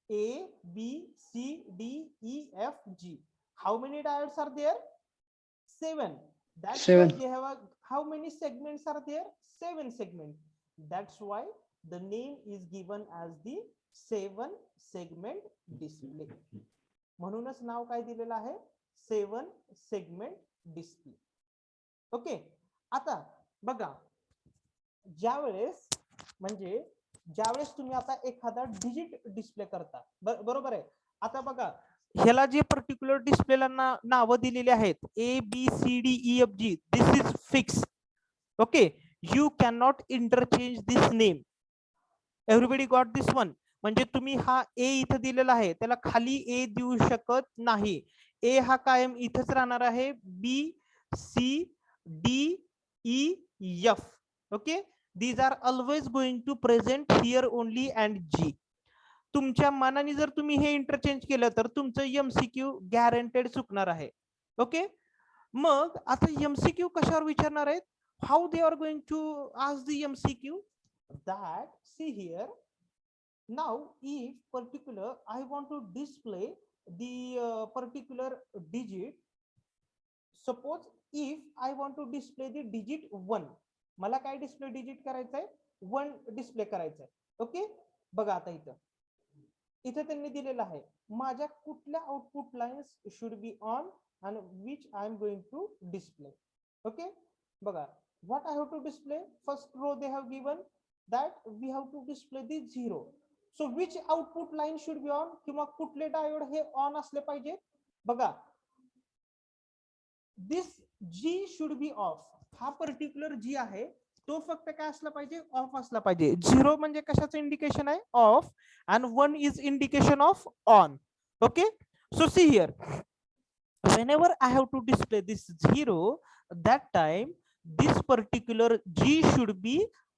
A B C D E F G. How many diodes are there? 7. That's 7. why they have how many segments are there? 7 segments. That's why the name is given as the 7-segment display. म्हणूनच नाव काय दिलेलं आहे? 7-segment display. Okay, आता बघा, ज्यावेळेस तुम्ही आता एखादा डिजिट डिस्प्ले करता, बरोबर आहे. आता बघा, ह्याला जे पर्टिक्युलर डिस्प्लेला नाव दिलेले आहेत ABCDEFG, this is fix. Okay, you can not interchange this name. Everybody got this one? म्हणजे तुम्ही हा ए इथं दिलेला आहे त्याला खाली ए देऊ शकत नाही. ए हा कायम इथंच राहणार आहे. BCDEF. Okay, these are always going to present here only and G. तुमच्या मनाने जर तुम्ही हे इंटरचेंज केलं तर तुमचं MCQ गॅरंटेड चुकणार आहे. ओके, मग आता MCQ कशावर विचारणार आहेत? How they are going to ask the MCQ? That see here, now if particular I want to display the particular digit, suppose if I want to display the digit 1, मला काय display digit करायचंय? 1 display करायचंय. Okay, बघा आता इथे त्यांनी दिलेलं आहे माझ्या कुठल्या output lines should be on and which I am going to display. Okay, बघा, what I have to display? First row they have given that we have to display the 0. So which output line should be on? किंवा कुठले diode hey on असले पाहिजे? बघा, this G should be off. हा particular G आहे तो फक्त काय असला पाहिजे, ऑफ असला पाहिजे. 0 म्हणजे कशाचं इंडिकेशन आहे, of, and 1 is indication of on. Okay, so see here, whenever I have to display this 0, that time this particular G should be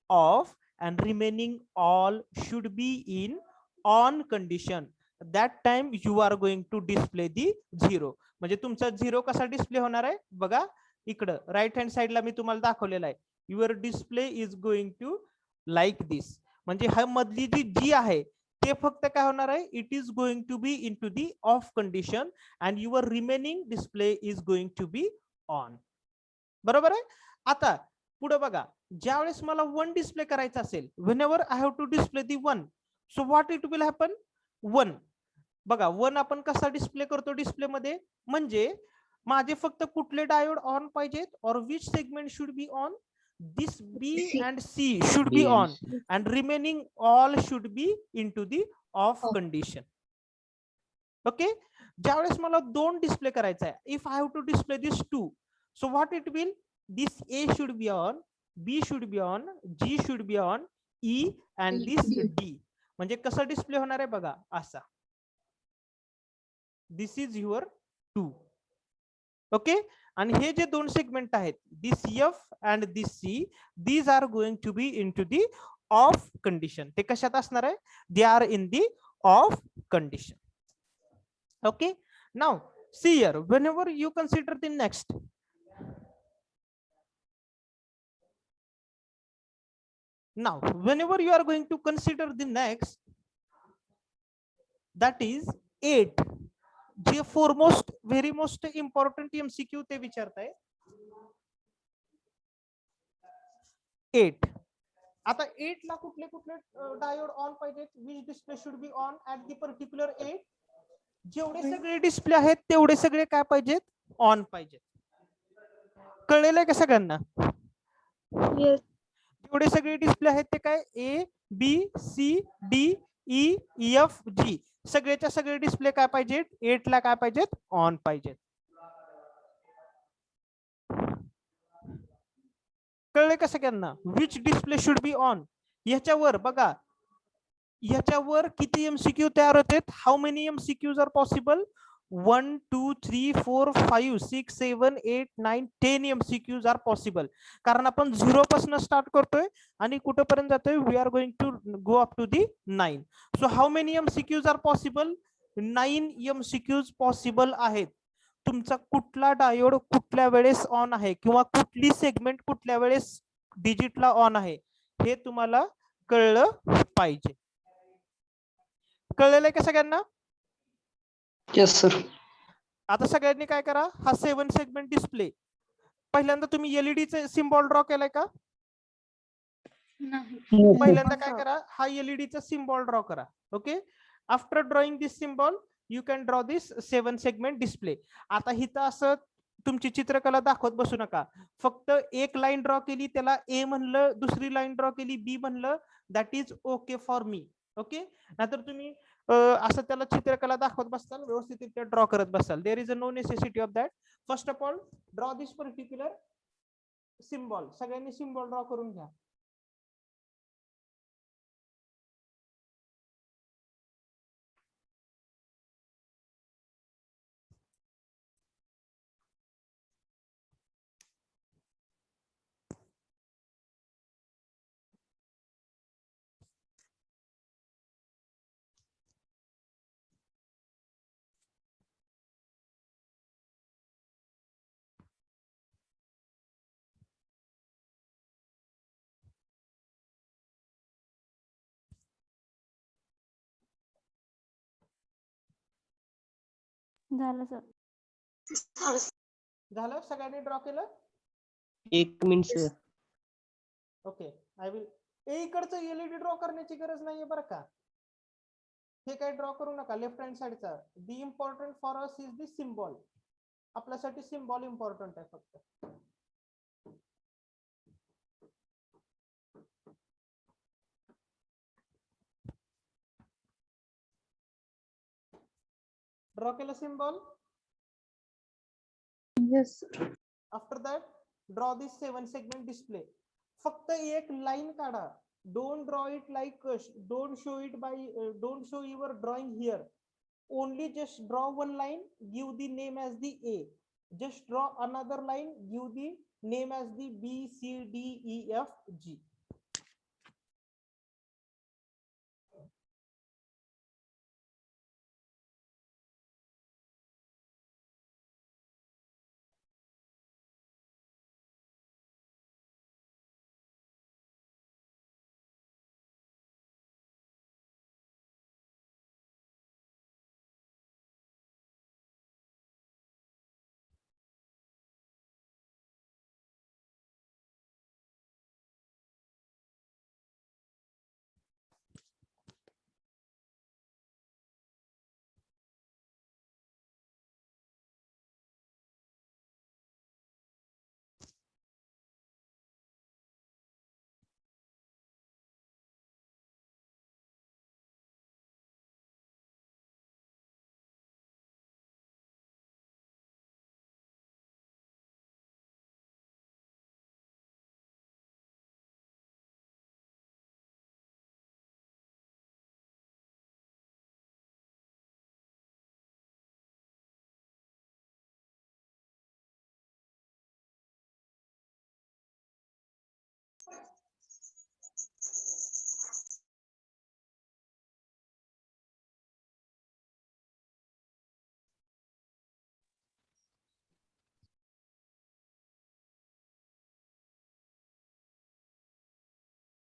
off and remaining all should be in on condition. That time you are going to display the 0. म्हणजे तुमचा 0 कसा display होणार आहे बघा, इकडं right hand साइडला मी तुम्हाला दाखवलेला आहे. Your display is going to like this. म्हणजे हा मधली जी जी आहे ते फक्त काय होणार आहे, it is going to be in to the off condition and your remaining display is going to be on. बरोबर आहे. आता पुढे बघा, ज्यावेळेस मला 1 डिस्प्ले करायचं असेल, whenever I have to display the 1, so what it will happen, 1 बघा 1 आपण कसा डिस्प्ले करतो डिस्प्ले मध्ये, म्हणजे माझे फक्त कुठले डायोड ऑन पाहिजेत, or which segment should be on, this B C. and C should be on and remaining all should be into the off condition. Okay, ज्यावेळेस मला 2 डिस्प्ले करायचा आहे, if I have to display this 2, so what it will, this A should be on, B should be on, G should be on, E and this D. म्हणजे कसं display होणार आहे बघा असा, दिस इज युअर 2. ओके, आणि हे जे 2 segment आहेत, this F and this C, these are going to be into the off condition. ते कशात असणार आहे, they are in the off condition. Okay, now see here, whenever you consider the next, now whenever you are going to consider the next, that is 8. J foremost very most important MCQ ते विचारताय 8. आता 8 ला कुठले कुठले diode on पाहिजेत, which display should be on at the particular 8. जेवढे सगळे display आहेत तेवढे सगळे काय पाहिजेत, ऑन पाहिजेत. कळलेलं आहे का सगळ्यांना? Yes. जेवढे सगळे डिस्प्ले आहेत ते काय, A B C D E F G, सगळेच्या सगळे डिस्प्ले काय पाहिजेत, 8 ला काय पाहिजेत, ऑन पाहिजेत. कळले का सगळ्यांना, which display should be on. याच्यावर बघा, याच्यावर किती एमसीक्यू तयार होतात, how many MCQs are possible, 1 2 3 4 5 6 7 8 9 10 MCQs are possible. कारण आपण 0 पासून स्टार्ट करतोय आणि कुठेपर्यंत जातोय, we are going to go up to the 9. So how many MCQs are possible, 9 MCQs possible आहेत. तुमचा कुठला डायोड कुठल्या वेळेस ऑन आहे किंवा कुठली सेगमेंट कुठल्या वेळेस डिजिटला ऑन आहे हे तुम्हाला कळलं पाहिजे. कळलेलं आहे का सगळ्यांना? Yes, sir. आता सगळ्यांनी काय करा, हा 7 सेगमेंट डिस्प्ले पहिल्यांदा तुम्ही एलईडीचे सिम्बॉल ड्रॉ केलाय का? पहिल्यांदा काय करा, हा एलईडीचा सिम्बॉल ड्रॉ करा. Okay, after drawing this symbol you can draw this 7 segment display. आता इथं असं तुमची चित्रकला दाखवत बसू नका, फक्त एक लाईन ड्रॉ केली त्याला ए म्हणलं, दुसरी लाईन ड्रॉ केली बी म्हणलं, that is okay for me. Okay, नाहीतर तुम्ही असं त्याला चित्रकला दाखवत बसताल, व्यवस्थित ड्रॉ करत बसाल. There is a no necessity of that. First of all draw this particular symbol. सगळ्यांनी सिम्बॉल ड्रॉ करून घ्या. झालं सर. झालं, सगळ्यांनी ड्रॉ केलं? 1 minute sir. Okay, I will. इकडचं एलईडी ड्रॉ करण्याची गरज नाहीये बरं का, हे काही ड्रॉ करू नका. लेफ्ट हँड साइडचा the important for us is the symbol. आपल्यासाठी सिम्बॉल इम्पॉर्टंट आहे फक्त. ड्रॉ केलं symbol? Yes. After that, draw this 7 segment display. फक्त एक लाईन काढा. Don't draw it like, don't show it by, don't show your drawing here. Only just draw one line, give the name as the A. Just draw another line, give the name as the B, C, D, E, F, G.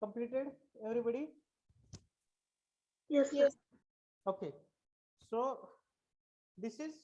Completed, everybody? Yes, sir. Okay. So this is